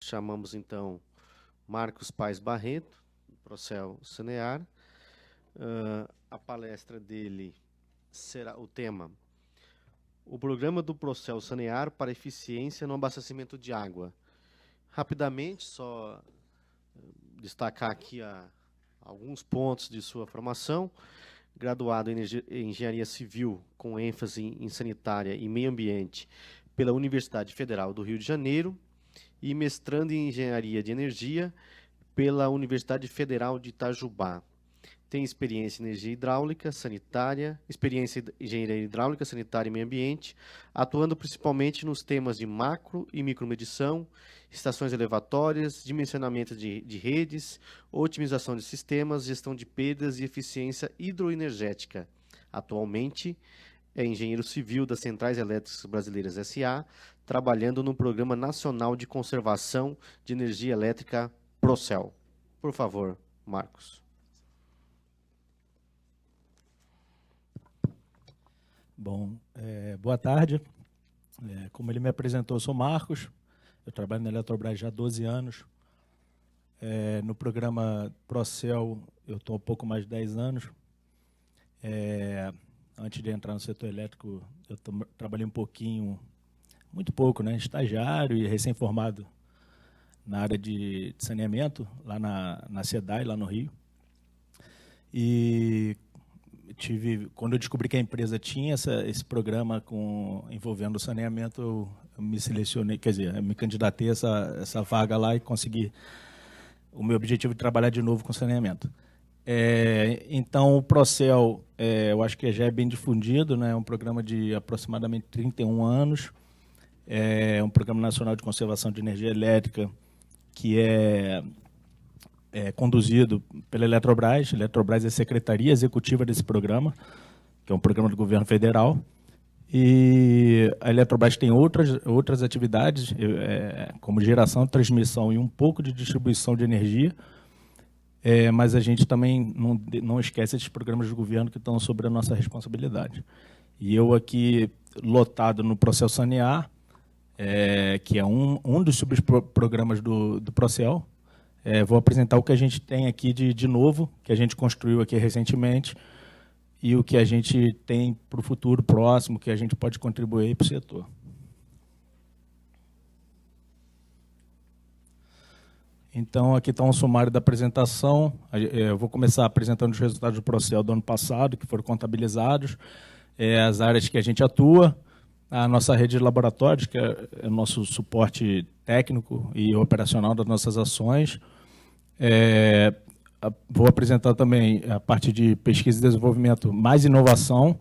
chamamos então Marcos Paes Barreto, do Procel Sanear. A palestra dele será o tema: o programa do Procel Sanear para eficiência no abastecimento de água. Rapidamente, só destacar aqui alguns pontos de sua formação. Graduado em Engenharia Civil, com ênfase em Sanitária e Meio Ambiente, pela Universidade Federal do Rio de Janeiro, e mestrando em Engenharia de Energia pela Universidade Federal de Itajubá. Tem experiência em energia hidráulica, sanitária, experiência em engenharia hidráulica, sanitária e meio ambiente, atuando principalmente nos temas de macro e micromedição, estações elevatórias, dimensionamento de redes, otimização de sistemas, gestão de perdas e eficiência hidroenergética. Atualmente, é engenheiro civil das Centrais Elétricas Brasileiras S.A., trabalhando no Programa Nacional de Conservação de Energia Elétrica, Procel. Por favor, Marcos. Bom, boa tarde. Como ele me apresentou, eu sou Marcos, eu trabalho na Eletrobras já há 12 anos. No programa Procel, eu estou há pouco mais de 10 anos. Antes de entrar no setor elétrico, eu trabalhei um pouquinho, muito pouco, né, estagiário e recém-formado na área de saneamento, lá na SEDAI, lá no Rio. E quando eu descobri que a empresa tinha esse programa envolvendo o saneamento, eu me selecionei, quer dizer, eu me candidatei a essa vaga lá e consegui o meu objetivo de trabalhar de novo com saneamento. Então, o Procel, eu acho que já é bem difundido, né? É um programa de aproximadamente 31 anos, é um programa nacional de conservação de energia elétrica que é conduzido pela Eletrobras. A Eletrobras é a secretaria executiva desse programa, que é um programa do governo federal. E a Eletrobras tem outras atividades, como geração, transmissão e um pouco de distribuição de energia, mas a gente também não esquece esses programas do governo que estão sob a nossa responsabilidade. E eu aqui, lotado no Procel Sanear, que é um dos subprogramas do Procel, vou apresentar o que a gente tem aqui de novo, que a gente construiu aqui recentemente, e o que a gente tem para o futuro próximo, que a gente pode contribuir para o setor. Então, aqui está um sumário da apresentação. Eu vou começar apresentando os resultados do Procel do ano passado, que foram contabilizados, as áreas que a gente atua, a nossa rede de laboratórios, que é o nosso suporte técnico e operacional das nossas ações. Vou apresentar também a parte de pesquisa e desenvolvimento, mais inovação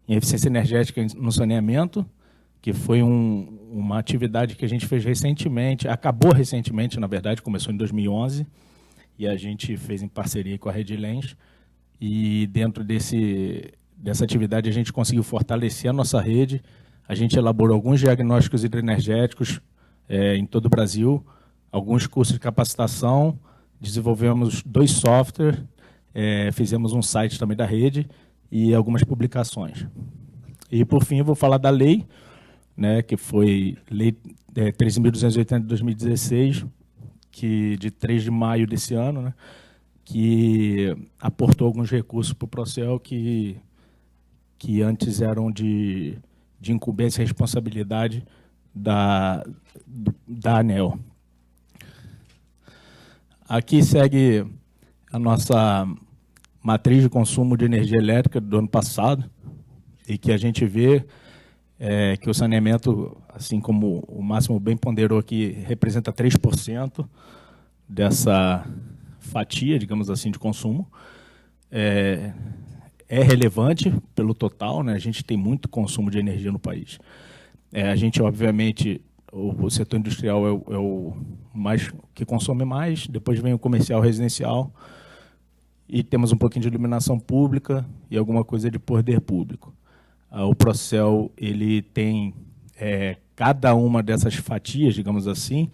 em eficiência energética no saneamento, que foi uma atividade que a gente fez recentemente, acabou recentemente, na verdade, começou em 2011, e a gente fez em parceria com a Rede Lens, e dentro dessa atividade a gente conseguiu fortalecer a nossa rede. A gente elaborou alguns diagnósticos hidroenergéticos em todo o Brasil, alguns cursos de capacitação, desenvolvemos 2 softwares, fizemos um site também da rede e algumas publicações. E, por fim, eu vou falar da lei, né, que foi Lei 13.280 de 2016, de 3 de maio desse ano, né, que aportou alguns recursos para o Procel que antes eram de incumbência e responsabilidade da ANEEL. Aqui segue a nossa matriz de consumo de energia elétrica do ano passado, e que a gente vê que o saneamento, assim como o Máximo bem ponderou aqui, representa 3% dessa fatia, digamos assim, de consumo. É relevante pelo total, né? A gente tem muito consumo de energia no país. A gente, obviamente, o setor industrial é o mais que consome mais, depois vem o comercial, residencial, e temos um pouquinho de iluminação pública e alguma coisa de poder público. O Procel, ele tem cada uma dessas fatias, digamos assim,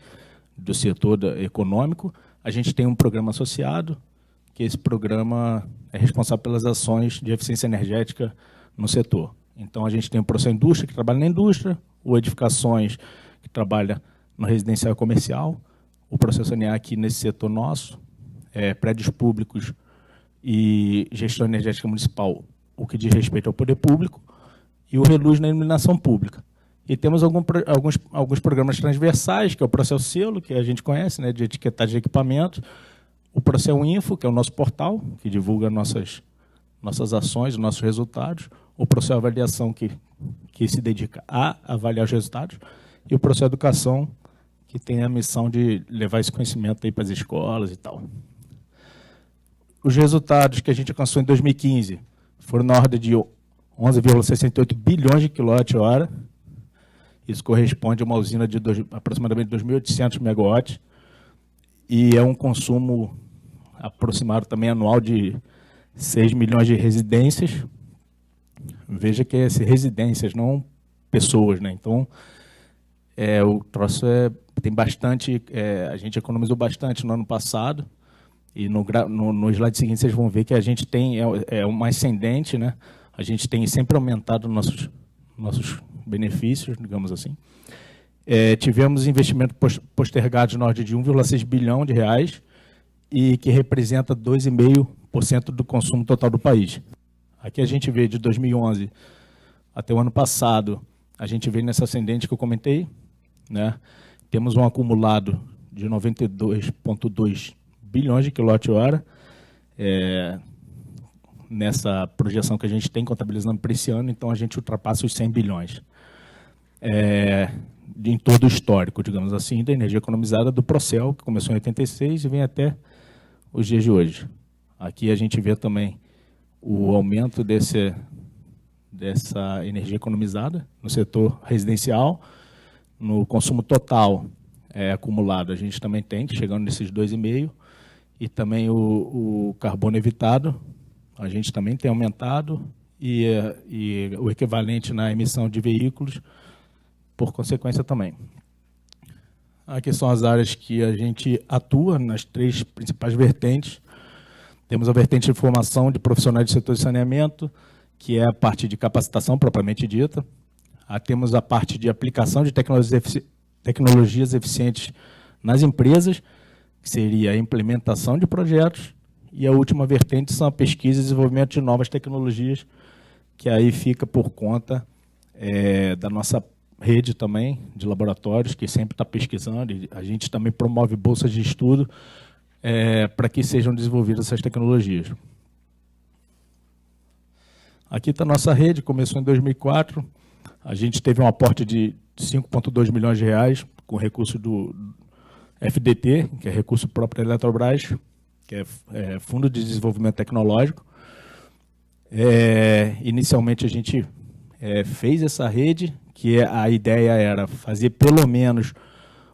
do setor econômico. A gente tem um programa associado, que esse programa é responsável pelas ações de eficiência energética no setor. Então, a gente tem o Procel Indústria, que trabalha na indústria, o Edificações, que trabalha no residencial e comercial, o processo sanear aqui nesse setor nosso, prédios públicos e gestão energética municipal, o que diz respeito ao poder público, e o Reluz na iluminação pública. E temos alguns programas transversais, que é o Procel Selo, que a gente conhece, né, de etiquetagem de equipamentos, o Procel Info, que é o nosso portal, que divulga nossas ações, nossos resultados, o Procel Avaliação, que se dedica a avaliar os resultados, e o Procel Educação, que tem a missão de levar esse conhecimento aí para as escolas e tal. Os resultados que a gente alcançou em 2015 foram na ordem de 11,68 bilhões de quilowatt-hora. Isso corresponde a uma usina de aproximadamente 2.800 megawatts. E é um consumo aproximado também anual de 6 milhões de residências. Veja que é residências, não pessoas, né? Então, o troço tem bastante, a gente economizou bastante no ano passado, e no slide seguinte vocês vão ver que a gente tem, uma ascendente, né? A gente tem sempre aumentado nossos benefícios, digamos assim. Tivemos investimento postergado na ordem de 1,6 bilhão de reais, e que representa 2,5% do consumo total do país. Aqui a gente vê de 2011 até o ano passado, a gente vê nessa ascendente que eu comentei, né? Temos um acumulado de 92,2 bilhões de quilowatt-hora, nessa projeção que a gente tem contabilizando para esse ano, então a gente ultrapassa os 100 bilhões. Em todo o histórico, digamos assim, da energia economizada do Procel, que começou em 86 e vem até os dias de hoje. Aqui a gente vê também o aumento dessa energia economizada no setor residencial, no consumo total acumulado. A gente também tem, chegando nesses 2,5%, e também o carbono evitado, a gente também tem aumentado, e o equivalente na emissão de veículos, por consequência também. Aqui são as áreas que a gente atua, nas 3 principais vertentes. Temos a vertente de formação de profissionais do setor de saneamento, que é a parte de capacitação propriamente dita. Temos a parte de aplicação de tecnologias eficientes nas empresas, que seria a implementação de projetos, e a última vertente são a pesquisa e desenvolvimento de novas tecnologias, que aí fica por conta da nossa rede também, de laboratórios, que sempre está pesquisando, e a gente também promove bolsas de estudo para que sejam desenvolvidas essas tecnologias. Aqui está a nossa rede, começou em 2004, a gente teve um aporte de 5,2 milhões de reais, com recurso do FDT, que é recurso próprio da Eletrobras, que é Fundo de Desenvolvimento Tecnológico. Inicialmente a gente fez essa rede, que a ideia era fazer pelo menos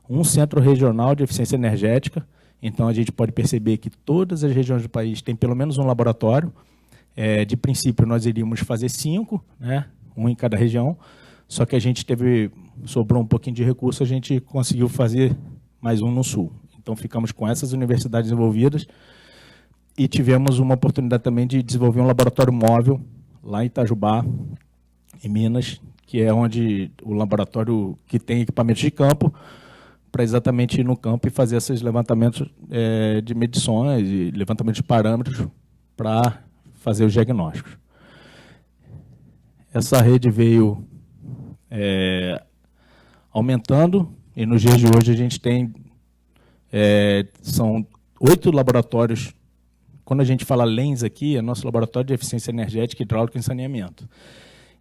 um centro regional de eficiência energética. Então a gente pode perceber que todas as regiões do país têm pelo menos um laboratório. De princípio nós iríamos fazer 5, né, um em cada região, só que a gente sobrou um pouquinho de recurso, a gente conseguiu fazer mais um no sul. Então ficamos com essas universidades envolvidas, e tivemos uma oportunidade também de desenvolver um laboratório móvel lá em Itajubá, em Minas, que é onde o laboratório que tem equipamentos de campo, para exatamente ir no campo e fazer esses levantamentos de medições e levantamento de parâmetros para fazer os diagnósticos. Essa rede veio aumentando, e nos dias de hoje a gente tem, são 8 laboratórios. Quando a gente fala LENS aqui, é nosso laboratório de eficiência energética, hidráulica e saneamento.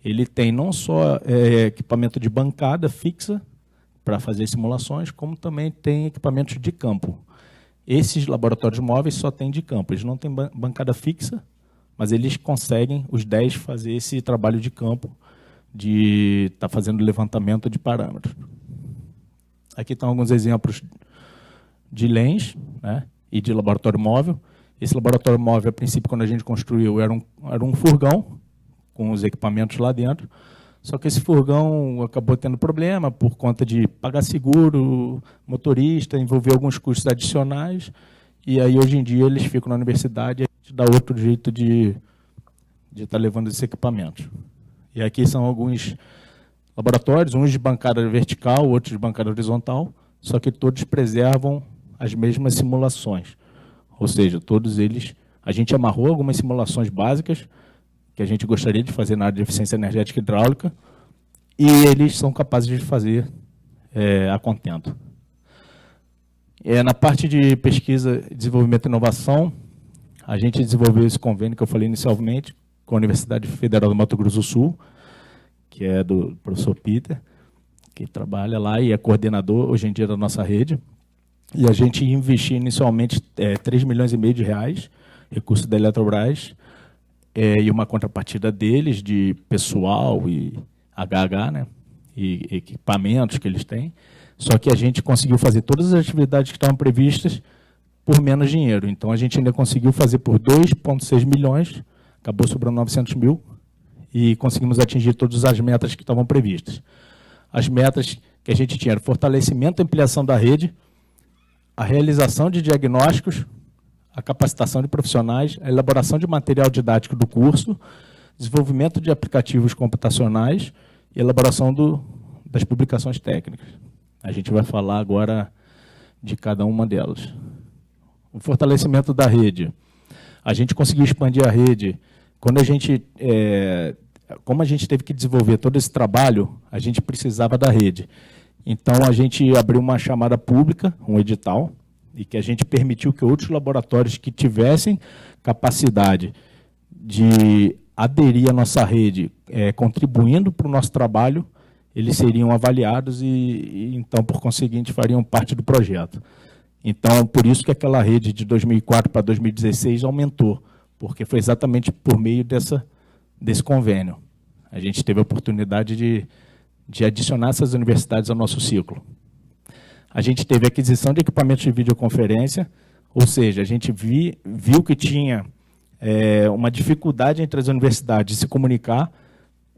Ele tem não só equipamento de bancada fixa para fazer simulações, como também tem equipamentos de campo. Esses laboratórios móveis só têm de campo, eles não têm bancada fixa, mas eles conseguem, os 10, fazer esse trabalho de campo, de estar fazendo levantamento de parâmetros. Aqui estão alguns exemplos de LENS, né, e de laboratório móvel. Esse laboratório móvel, a princípio, quando a gente construiu, era um furgão, com os equipamentos lá dentro, só que esse furgão acabou tendo problema por conta de pagar seguro, motorista, envolver alguns custos adicionais, e aí hoje em dia eles ficam na universidade e a gente dá outro jeito de estar levando esses equipamentos. E aqui são alguns laboratórios, uns de bancada vertical, outros de bancada horizontal, só que todos preservam as mesmas simulações. Ou seja, todos eles, a gente amarrou algumas simulações básicas que a gente gostaria de fazer na área de eficiência energética e hidráulica, e eles são capazes de fazer a contento. Na parte de pesquisa, desenvolvimento e inovação, a gente desenvolveu esse convênio que eu falei inicialmente com a Universidade Federal do Mato Grosso do Sul, que é do professor Peter, que trabalha lá e é coordenador hoje em dia da nossa rede. E a gente investiu inicialmente 3 milhões e meio de reais, recursos da Eletrobras, e uma contrapartida deles de pessoal e HH, né, e equipamentos que eles têm. Só que a gente conseguiu fazer todas as atividades que estavam previstas por menos dinheiro. Então, a gente ainda conseguiu fazer por 2,6 milhões, acabou sobrando 900 mil, e conseguimos atingir todas as metas que estavam previstas. As metas que a gente tinha eram fortalecimento e ampliação da rede, a realização de diagnósticos, a capacitação de profissionais, a elaboração de material didático do curso, desenvolvimento de aplicativos computacionais e elaboração das publicações técnicas. A gente vai falar agora de cada uma delas. O fortalecimento da rede. A gente conseguiu expandir a rede. Quando como a gente teve que desenvolver todo esse trabalho, a gente precisava da rede. Então, a gente abriu uma chamada pública, um edital, e que a gente permitiu que outros laboratórios que tivessem capacidade de aderir à nossa rede, contribuindo para o nosso trabalho, eles seriam avaliados e, então, por conseguinte, fariam parte do projeto. Então, por isso que aquela rede de 2004 para 2016 aumentou, porque foi exatamente por meio desse convênio. A gente teve a oportunidade de adicionar essas universidades ao nosso ciclo. A gente teve aquisição de equipamentos de videoconferência, ou seja, a gente viu que tinha uma dificuldade entre as universidades de se comunicar,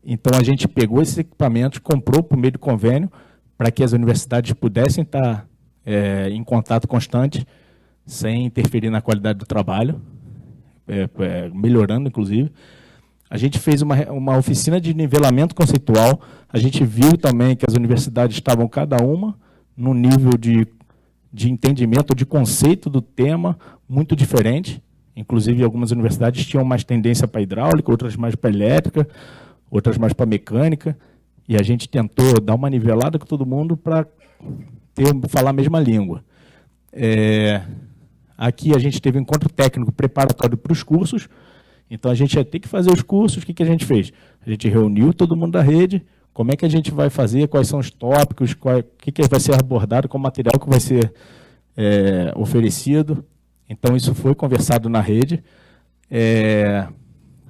então a gente pegou esses equipamentos, comprou por meio do convênio, para que as universidades pudessem estar em contato constante, sem interferir na qualidade do trabalho, melhorando, inclusive. A gente fez uma oficina de nivelamento conceitual, a gente viu também que as universidades estavam cada uma num nível de entendimento, de conceito do tema muito diferente. Inclusive, algumas universidades tinham mais tendência para hidráulica, outras mais para elétrica, outras mais para mecânica, e a gente tentou dar uma nivelada com todo mundo para falar a mesma língua. Aqui a gente teve um encontro técnico preparatório para os cursos, então a gente ia ter que fazer os cursos. O que a gente fez? A gente reuniu todo mundo da rede, como é que a gente vai fazer, quais são os tópicos, o que vai ser abordado, qual material que vai ser oferecido. Então, isso foi conversado na rede.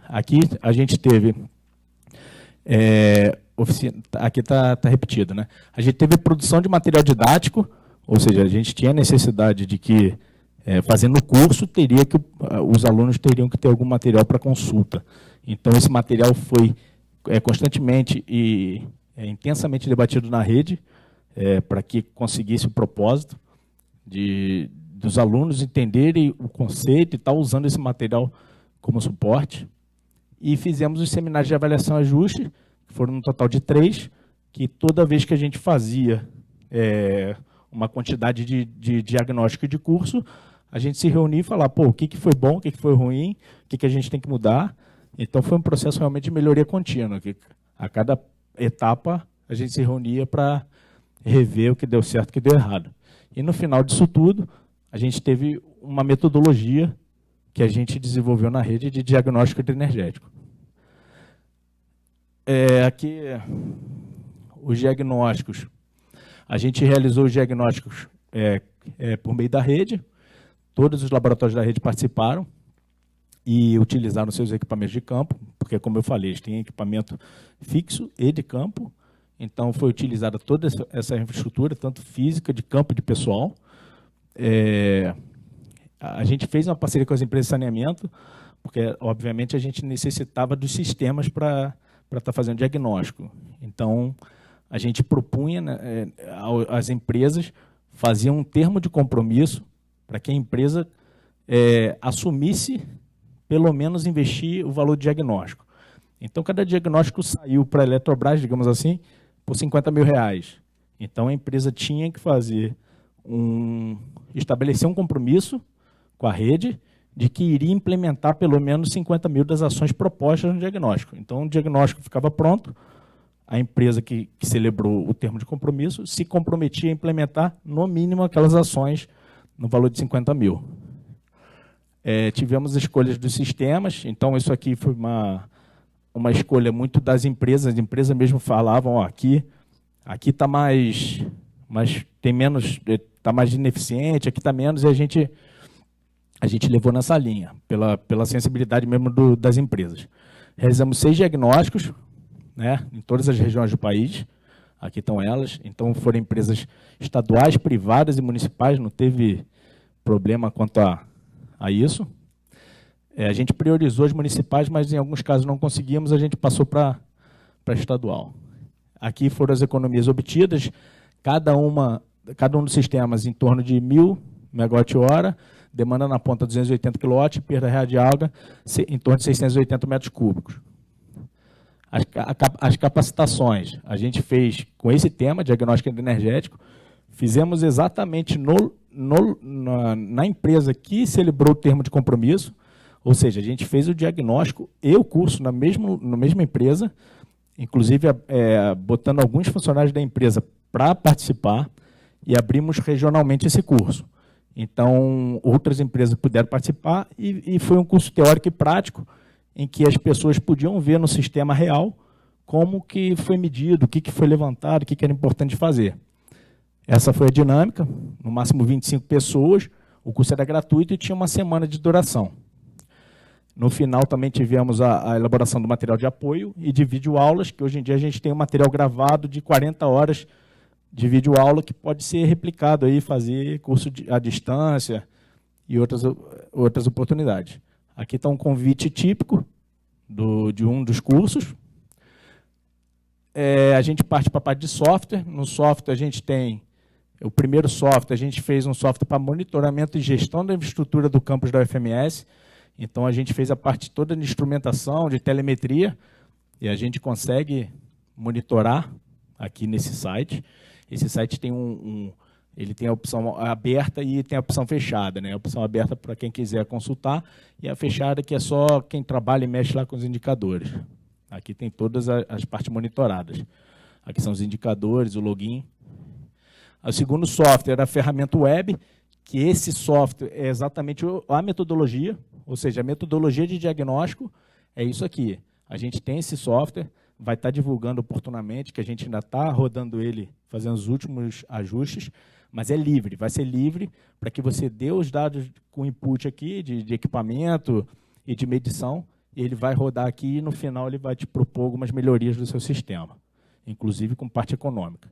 Aqui a gente teve... aqui está repetido, né? A gente teve produção de material didático, ou seja, a gente tinha necessidade de que, fazendo o curso, os alunos teriam que ter algum material para consulta. Então, esse material foi constantemente e intensamente debatido na rede, para que conseguisse o propósito dos alunos entenderem o conceito e estar usando esse material como suporte. E fizemos os seminários de avaliação e ajuste, que foram um total de 3, que toda vez que a gente fazia uma quantidade de diagnóstico e de curso, a gente se reunia e falava, o que foi bom, o que foi ruim, o que a gente tem que mudar. Então, foi um processo realmente de melhoria contínua, que a cada etapa a gente se reunia para rever o que deu certo e o que deu errado. E no final disso tudo, a gente teve uma metodologia que a gente desenvolveu na rede de diagnóstico energético. Aqui, os diagnósticos. A gente realizou os diagnósticos por meio da rede, todos os laboratórios da rede participaram e utilizaram seus equipamentos de campo, porque, como eu falei, eles têm equipamento fixo e de campo, então foi utilizada toda essa infraestrutura, tanto física, de campo e de pessoal. A gente fez uma parceria com as empresas de saneamento, porque, obviamente, a gente necessitava dos sistemas para estar fazendo diagnóstico. Então, a gente propunha, né, as empresas faziam um termo de compromisso para que a empresa assumisse, pelo menos, investir o valor de diagnóstico. Então, cada diagnóstico saiu para a Eletrobras, digamos assim, por R$50 mil. Então, a empresa tinha que fazer estabeleceu um compromisso com a rede de que iria implementar pelo menos 50 mil das ações propostas no diagnóstico. Então, o diagnóstico ficava pronto, a empresa que celebrou o termo de compromisso se comprometia a implementar, no mínimo, aquelas ações no valor de 50 mil. Tivemos escolhas dos sistemas, então isso aqui foi uma escolha muito das empresas. As empresas mesmo falavam, ó, aqui está mais tem menos, está mais ineficiente, aqui está menos, e a gente levou nessa linha, pela sensibilidade mesmo das empresas. Realizamos 6 diagnósticos, né, em todas as regiões do país, aqui estão elas, então foram empresas estaduais, privadas e municipais, não teve problema quanto a isso. A gente priorizou as municipais, mas em alguns casos não conseguimos, a gente passou para estadual. Aqui foram as economias obtidas, cada um dos sistemas em torno de 1.000 MWh, demanda na ponta 280 kW, perda real de água em torno de 680 metros cúbicos. As capacitações, a gente fez com esse tema, diagnóstico energético, fizemos exatamente na empresa que celebrou o termo de compromisso, ou seja, a gente fez o diagnóstico e o curso na mesma empresa, inclusive botando alguns funcionários da empresa para participar, e abrimos regionalmente esse curso. Então, outras empresas puderam participar, e foi um curso teórico e prático, em que as pessoas podiam ver no sistema real como que foi medido, o que foi levantado, o que era importante fazer. Essa foi a dinâmica, no máximo 25 pessoas, o curso era gratuito e tinha uma semana de duração. No final também tivemos a elaboração do material de apoio e de videoaulas, que hoje em dia a gente tem um material gravado de 40 horas de videoaula que pode ser replicado aí, fazer curso à distância e outras oportunidades. Aqui está um convite típico de um dos cursos. A gente parte para a parte de software. No software a gente tem o primeiro software, a gente fez um software para monitoramento e gestão da infraestrutura do campus da UFMS. Então a gente fez a parte toda de instrumentação, de telemetria, e a gente consegue monitorar aqui nesse site. Esse site tem ele tem a opção aberta e tem a opção fechada, né? A opção aberta para quem quiser consultar, e a fechada que é só quem trabalha e mexe lá com os indicadores. Aqui tem todas as partes monitoradas. Aqui são os indicadores, o login. O segundo software era a ferramenta web, que esse software é exatamente a metodologia, ou seja, a metodologia de diagnóstico é isso aqui. A gente tem esse software, vai estar divulgando oportunamente, que a gente ainda está rodando ele, fazendo os últimos ajustes, mas é livre, vai ser livre para que você dê os dados com input aqui de equipamento e de medição, e ele vai rodar aqui e no final ele vai te propor algumas melhorias do seu sistema, inclusive com parte econômica.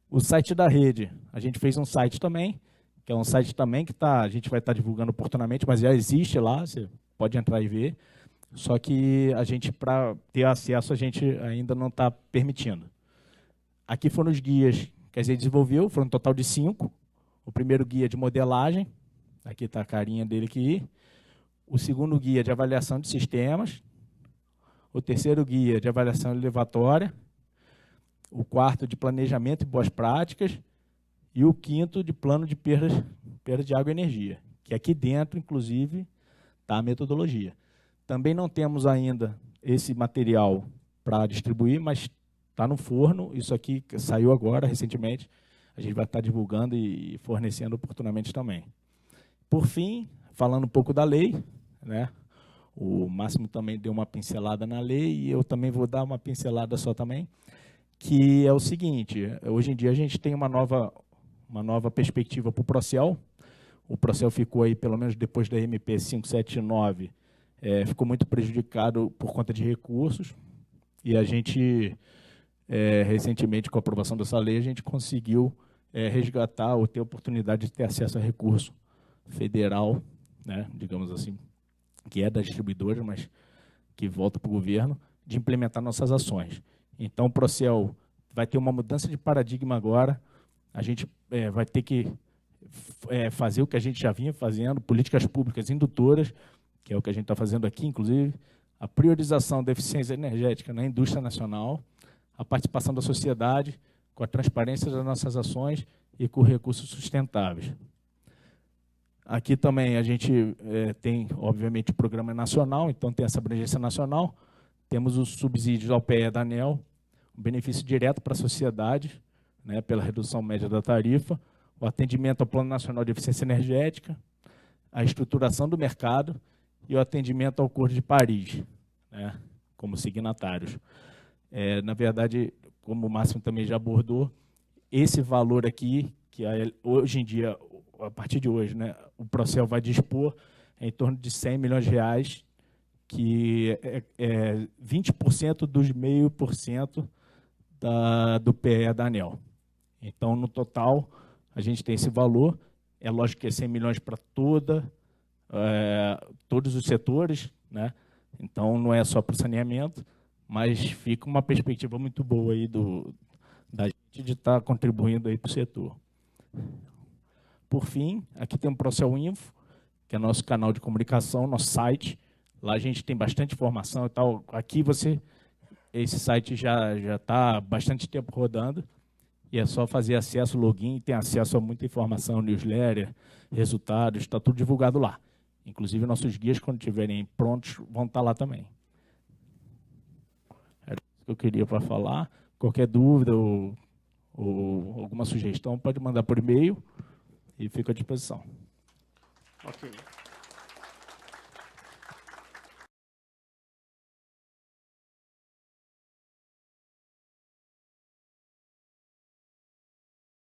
O site da rede, a gente fez um site também, que é um site também que a gente vai estar divulgando oportunamente, mas já existe lá, você pode entrar e ver, só que a gente, para ter acesso, a gente ainda não está permitindo. Aqui foram os guias que a gente desenvolveu, foram um total de 5. O primeiro guia de modelagem, aqui está a carinha dele aqui. O segundo guia de avaliação de sistemas. O terceiro guia de avaliação elevatória. O quarto de planejamento e boas práticas. E o quinto de plano de perda de água e energia, que aqui dentro, inclusive, está a metodologia. Também não temos ainda esse material para distribuir, mas está no forno. Isso aqui saiu agora, recentemente. A gente vai estar divulgando e fornecendo oportunamente também. Por fim, falando um pouco da lei, né? O Máximo também deu uma pincelada na lei e eu também vou dar uma pincelada só também, que é o seguinte: hoje em dia a gente tem uma nova perspectiva para o Procel. O Procel ficou aí, pelo menos depois da MP 579, ficou muito prejudicado por conta de recursos, e a gente, recentemente, com a aprovação dessa lei, a gente conseguiu resgatar ou ter a oportunidade de ter acesso a recurso federal, né, digamos assim, que é das distribuidoras, mas que volta para o governo, de implementar nossas ações. Então, o Procel vai ter uma mudança de paradigma agora. A gente vai ter que fazer o que a gente já vinha fazendo, políticas públicas indutoras, que é o que a gente está fazendo aqui, inclusive, a priorização da eficiência energética na indústria nacional, a participação da sociedade, com a transparência das nossas ações e com recursos sustentáveis. Aqui também a gente tem, obviamente, o programa nacional, então tem essa abrangência nacional, temos os subsídios ao PE da ANEEL, o benefício direto para a sociedade, né, pela redução média da tarifa, o atendimento ao Plano Nacional de Eficiência Energética, a estruturação do mercado e o atendimento ao Acordo de Paris, né, como signatários. Na verdade, como o Márcio também já abordou, esse valor aqui, que hoje em dia, a partir de hoje, né, o Procel vai dispor em torno de 100 milhões de reais, que é 20% dos 0,5% do PE da ANEEL. Então, no total, a gente tem esse valor. É lógico que é 100 milhões para todos os setores, né? Então, não é só para o saneamento, mas fica uma perspectiva muito boa aí da gente de estar contribuindo aí para o setor. Por fim, aqui tem o Procel Info, que é nosso canal de comunicação, nosso site. Lá a gente tem bastante informação e tal. Aqui esse site já está há bastante tempo rodando, e é só fazer acesso, login, tem acesso a muita informação, newsletter, resultados, está tudo divulgado lá. Inclusive, nossos guias, quando estiverem prontos, vão estar lá também. Era isso que eu queria para falar. Qualquer dúvida ou alguma sugestão, pode mandar por e-mail e fico à disposição. Ok.